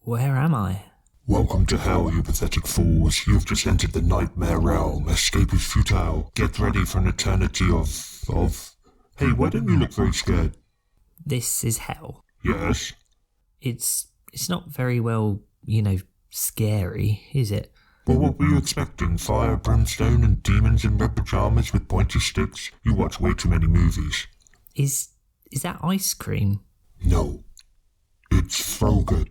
Where am I? Welcome to hell, you pathetic fools. You have just entered the nightmare realm. Escape is futile. Get ready for an eternity of... Hey, why don't you look very scared? This is hell. Yes. It's not very well, scary, is it? Well, what were you expecting? Fire, brimstone, and demons in red pajamas with pointy sticks? You watch way too many movies. Is that ice cream? No. It's Frogut.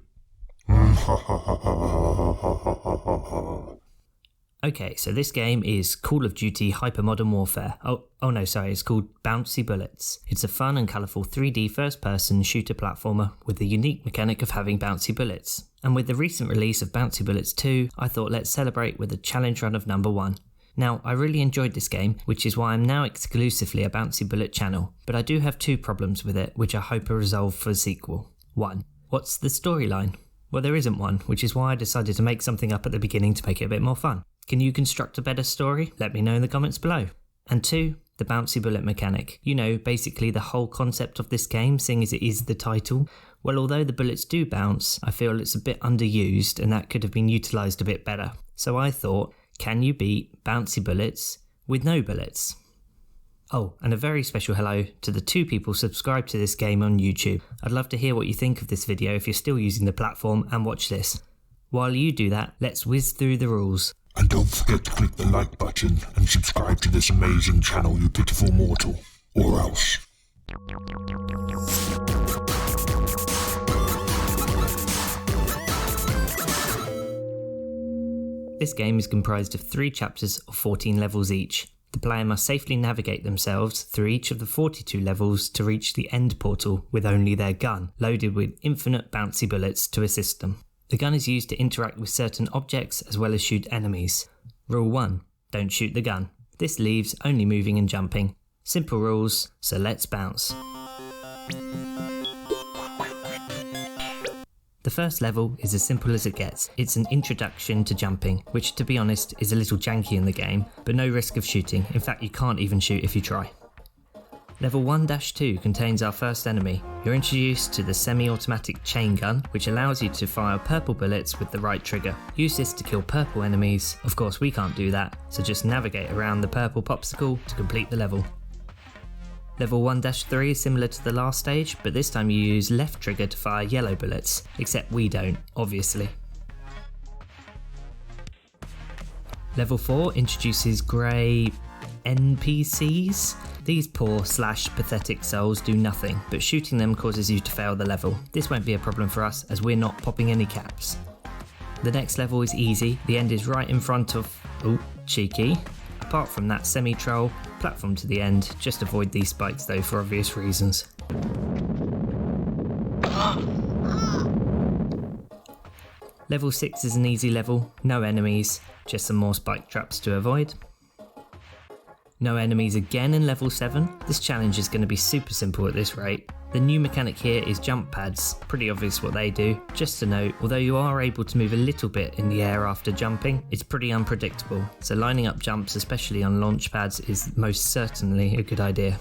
Okay, so this game is Call of Duty Hypermodern Warfare. Oh no, sorry, it's called Bouncy Bullets. It's a fun and colourful 3D first-person shooter platformer with the unique mechanic of having bouncy bullets. And with the recent release of Bouncy Bullets 2, I thought let's celebrate with a challenge run of number 1. Now, I really enjoyed this game, which is why I'm now exclusively a Bouncy Bullet channel, but I do have 2 problems with it, which I hope are resolved for the sequel. 1. What's the storyline? Well, there isn't one, which is why I decided to make something up at the beginning to make it a bit more fun. Can you construct a better story? Let me know in the comments below. And 2, the bouncy bullet mechanic. Basically the whole concept of this game, seeing as it is the title. Well, although the bullets do bounce, I feel it's a bit underused and that could have been utilised a bit better. So I thought, can you beat bouncy bullets with no bullets? Oh, and a very special hello to the 2 people subscribed to this game on YouTube. I'd love to hear what you think of this video if you're still using the platform and watch this. While you do that, let's whiz through the rules. And don't forget to click the like button and subscribe to this amazing channel, you pitiful mortal. Or else. This game is comprised of 3 chapters of 14 levels each. The player must safely navigate themselves through each of the 42 levels to reach the end portal with only their gun, loaded with infinite bouncy bullets to assist them. The gun is used to interact with certain objects as well as shoot enemies. Rule 1. Don't shoot the gun. This leaves only moving and jumping. Simple rules, so let's bounce. The first level is as simple as it gets. It's an introduction to jumping, which to be honest is a little janky in the game, but no risk of shooting. In fact, you can't even shoot if you try. Level 1-2 contains our first enemy. You're introduced to the semi-automatic chain gun, which allows you to fire purple bullets with the right trigger. Use this to kill purple enemies. Of course, we can't do that, so just navigate around the purple popsicle to complete the level. Level 1-3 is similar to the last stage, but this time you use left trigger to fire yellow bullets, except we don't, obviously. Level 4 introduces grey NPCs. These poor/pathetic souls do nothing, but shooting them causes you to fail the level. This won't be a problem for us as we're not popping any caps. The next level is easy, the end is right in front of... Ooh, cheeky. Apart from that semi-troll, platform to the end, just avoid these spikes though for obvious reasons. Level 6 is an easy level, no enemies, just some more spike traps to avoid. No enemies again in level 7, this challenge is going to be super simple at this rate. The new mechanic here is jump pads, pretty obvious what they do. Just to note, although you are able to move a little bit in the air after jumping, it's pretty unpredictable, so lining up jumps, especially on launch pads, is most certainly a good idea.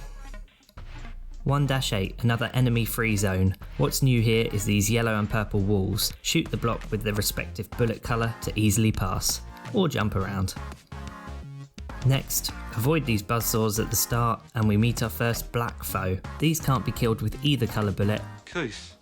1-8, another enemy-free zone. What's new here is these yellow and purple walls. Shoot the block with the respective bullet colour to easily pass, or jump around. Next, avoid these buzzsaws at the start and we meet our first black foe. These can't be killed with either colour bullet. Keith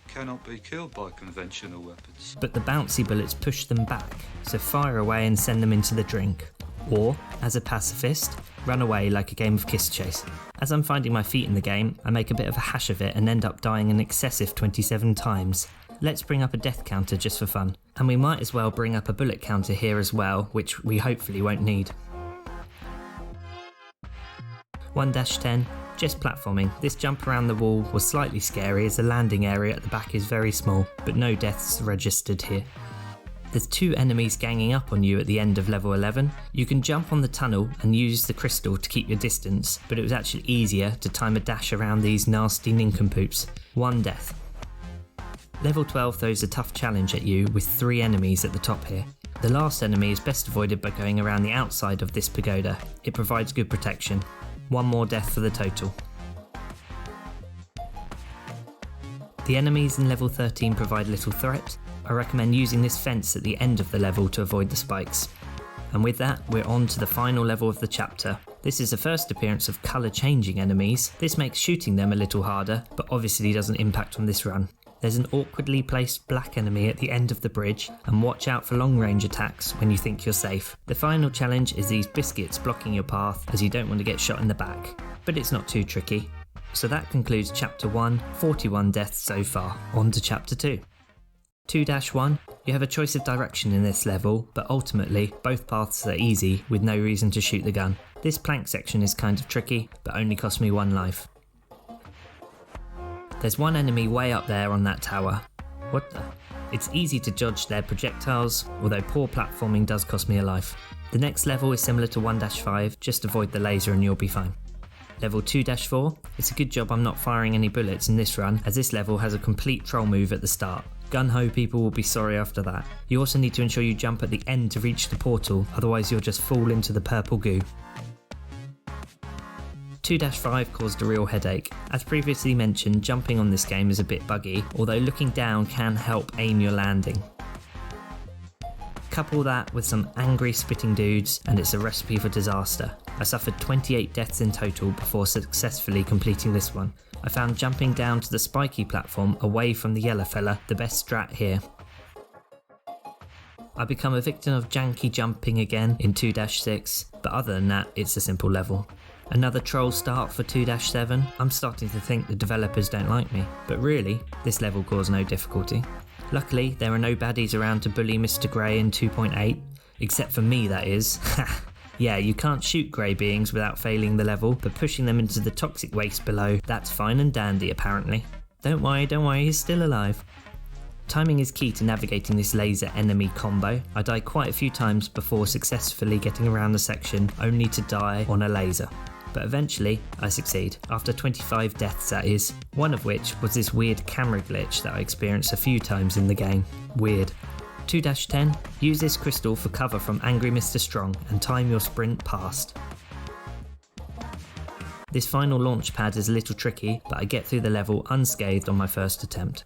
cannot be killed by conventional weapons. But the bouncy bullets push them back, so fire away and send them into the drink. Or, as a pacifist, run away like a game of kiss chase. As I'm finding my feet in the game, I make a bit of a hash of it and end up dying an excessive 27 times. Let's bring up a death counter just for fun. And we might as well bring up a bullet counter here as well, which we hopefully won't need. 1-10, just platforming. This jump around the wall was slightly scary as the landing area at the back is very small, but no deaths registered here. There's 2 enemies ganging up on you at the end of level 11. You can jump on the tunnel and use the crystal to keep your distance, but it was actually easier to time a dash around these nasty nincompoops. 1 death. Level 12 throws a tough challenge at you with 3 enemies at the top here. The last enemy is best avoided by going around the outside of this pagoda. It provides good protection. 1 more death for the total. The enemies in level 13 provide little threat. I recommend using this fence at the end of the level to avoid the spikes. And with that, we're on to the final level of the chapter. This is the first appearance of colour changing enemies. This makes shooting them a little harder, but obviously doesn't impact on this run. There's an awkwardly placed black enemy at the end of the bridge, and watch out for long range attacks when you think you're safe. The final challenge is these biscuits blocking your path as you don't want to get shot in the back, but it's not too tricky. So that concludes chapter 1, 41 deaths so far. On to chapter 2. 2-1, you have a choice of direction in this level, but ultimately both paths are easy with no reason to shoot the gun. This plank section is kind of tricky, but only cost me 1 life. There's one enemy way up there on that tower. What the? It's easy to dodge their projectiles, although poor platforming does cost me a life. The next level is similar to 1-5, just avoid the laser and you'll be fine. Level 2-4, it's a good job I'm not firing any bullets in this run, as this level has a complete troll move at the start. Gun-ho people will be sorry after that. You also need to ensure you jump at the end to reach the portal, otherwise you'll just fall into the purple goo. 2-5 caused a real headache. As previously mentioned, jumping on this game is a bit buggy, although looking down can help aim your landing. Couple that with some angry spitting dudes and it's a recipe for disaster. I suffered 28 deaths in total before successfully completing this one. I found jumping down to the spiky platform away from the yellow fella the best strat here. I become a victim of janky jumping again in 2-6, but other than that it's a simple level. Another troll start for 2-7. I'm starting to think the developers don't like me, but really, this level caused no difficulty. Luckily, there are no baddies around to bully Mr. Grey in 2.8, except for me that is. Yeah, you can't shoot grey beings without failing the level, but pushing them into the toxic waste below, that's fine and dandy apparently. Don't worry, he's still alive. Timing is key to navigating this laser enemy combo. I died quite a few times before successfully getting around the section, only to die on a laser. But eventually, I succeed, after 25 deaths that is, one of which was this weird camera glitch that I experienced a few times in the game. Weird. 2-10, use this crystal for cover from Angry Mr. Strong and time your sprint past. This final launch pad is a little tricky, but I get through the level unscathed on my first attempt.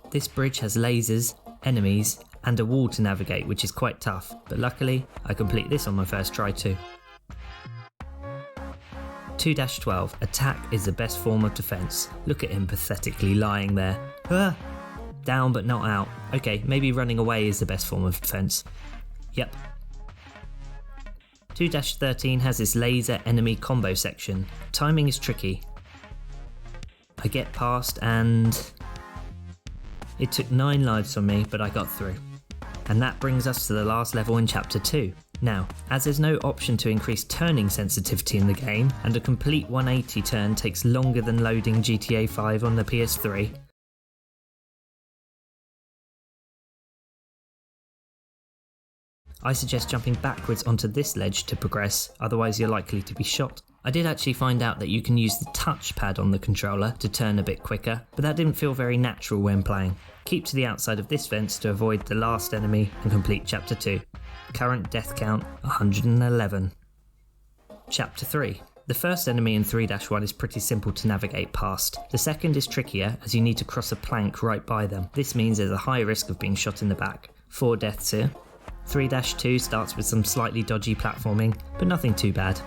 This bridge has lasers, enemies, and a wall to navigate, which is quite tough, but luckily, I complete this on my first try too. 2-12, attack is the best form of defense. Look at him pathetically lying there. Ah! Down but not out. Okay, maybe running away is the best form of defense. Yep. 2-13 has this laser enemy combo section. Timing is tricky. I get past and it took 9 lives from me, but I got through. And that brings us to the last level in chapter 2. Now, as there's no option to increase turning sensitivity in the game, and a complete 180 turn takes longer than loading GTA 5 on the PS3, I suggest jumping backwards onto this ledge to progress, otherwise you're likely to be shot. I did actually find out that you can use the touchpad on the controller to turn a bit quicker, but that didn't feel very natural when playing. Keep to the outside of this fence to avoid the last enemy and complete chapter 2. Current death count 111. Chapter 3. The first enemy in 3-1 is pretty simple to navigate past. The second is trickier as you need to cross a plank right by them. This means there's a high risk of being shot in the back. 4 deaths here. 3-2 starts with some slightly dodgy platforming, but nothing too bad.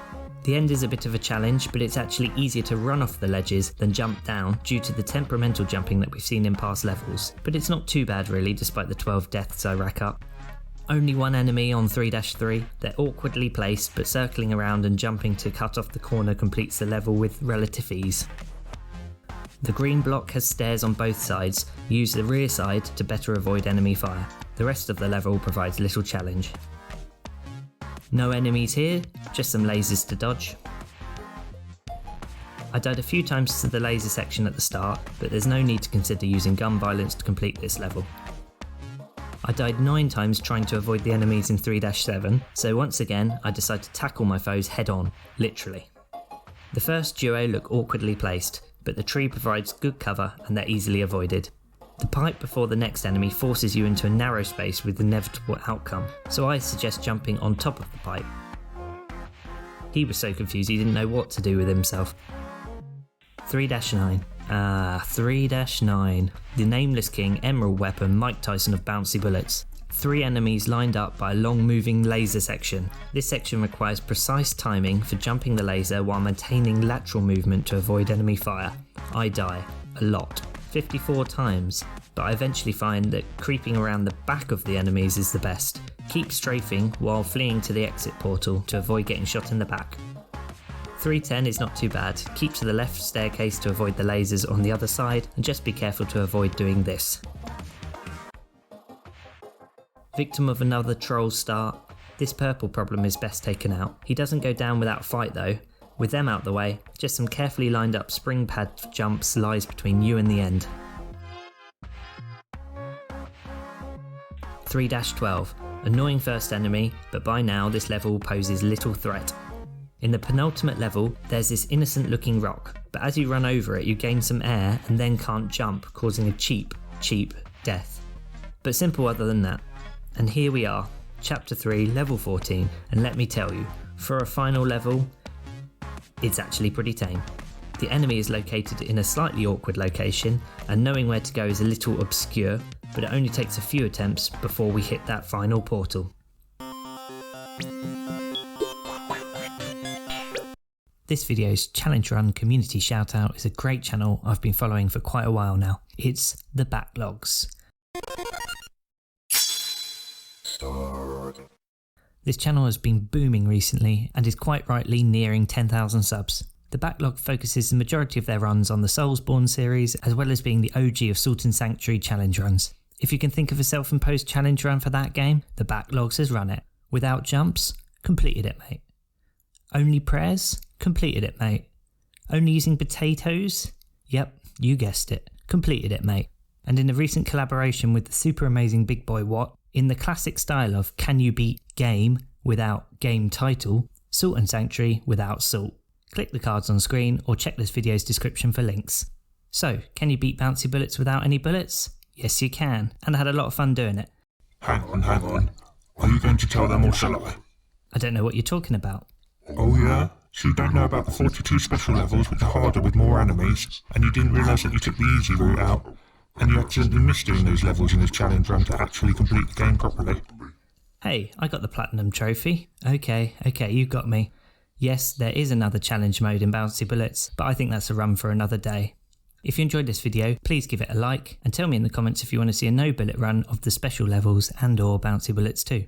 The end is a bit of a challenge, but it's actually easier to run off the ledges than jump down due to the temperamental jumping that we've seen in past levels, but it's not too bad really despite the 12 deaths I rack up. Only one enemy on 3-3, they're awkwardly placed, but circling around and jumping to cut off the corner completes the level with relative ease. The green block has stairs on both sides, use the rear side to better avoid enemy fire. The rest of the level provides little challenge. No enemies here, just some lasers to dodge. I died a few times to the laser section at the start, but there's no need to consider using gun violence to complete this level. I died 9 times trying to avoid the enemies in 3-7, so once again I decide to tackle my foes head on, literally. The first duo look awkwardly placed, but the tree provides good cover and they're easily avoided. The pipe before the next enemy forces you into a narrow space with inevitable outcome, so I suggest jumping on top of the pipe. He was so confused he didn't know what to do with himself. 3-9. 3-9. The Nameless King Emerald weapon Mike Tyson of Bouncy Bullets. 3 enemies lined up by a long moving laser section. This section requires precise timing for jumping the laser while maintaining lateral movement to avoid enemy fire. I die. A lot. 54 times. But I eventually find that creeping around the back of the enemies is the best. Keep strafing while fleeing to the exit portal to avoid getting shot in the back. 310 is not too bad. Keep to the left staircase to avoid the lasers on the other side, and just be careful to avoid doing this. Victim of another troll start. This purple problem is best taken out. He doesn't go down without a fight though. With them out the way, just some carefully lined up spring pad jumps lies between you and the end. 3-12. Annoying first enemy, but by now this level poses little threat. In the penultimate level, there's this innocent looking rock, but as you run over it you gain some air and then can't jump, causing a cheap death. But simple other than that. And here we are, Chapter 3, Level 14, and let me tell you, for a final level, it's actually pretty tame. The enemy is located in a slightly awkward location, and knowing where to go is a little obscure, but it only takes a few attempts before we hit that final portal. This video's Challenge Run community shoutout is a great channel I've been following for quite a while now. It's the Backlogs. This channel has been booming recently and is quite rightly nearing 10,000 subs. The Backlog focuses the majority of their runs on the Soulsborne series, as well as being the OG of Salt and Sanctuary challenge runs. If you can think of a self-imposed challenge run for that game, the Backlogs has run it. Without jumps? Completed it, mate. Only prayers? Completed it, mate. Only using potatoes? Yep, you guessed it. Completed it, mate. And in a recent collaboration with the super amazing Big Boy Watt, in the classic style of can you beat game without game title, Salt and Sanctuary without salt. Click the cards on screen or check this video's description for links. So, can you beat Bouncy Bullets without any bullets? Yes you can, and I had a lot of fun doing it. Hang on. Are you going to tell them or shall I? I don't know what you're talking about. Oh yeah? So you don't know about the 42 special levels which are harder with more enemies, and you didn't realise that you took the easy route out, and you accidentally missed doing those levels in this challenge run to actually complete the game properly? Hey, I got the platinum trophy. Okay, you got me. Yes, there is another challenge mode in Bouncy Bullets, but I think that's a run for another day. If you enjoyed this video, please give it a like, and tell me in the comments if you want to see a no bullet run of the special levels and or Bouncy Bullets too.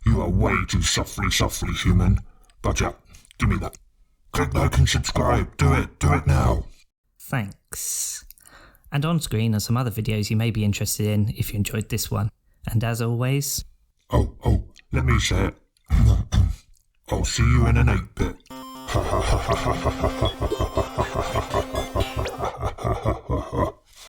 You are way too softly human. Budge up, give me that. Click like and subscribe, do it now. Thanks. And on screen are some other videos you may be interested in if you enjoyed this one. And as always... Oh, let me say it. I'll see you in an 8-bit. Ha ha ha ha ha ha ha.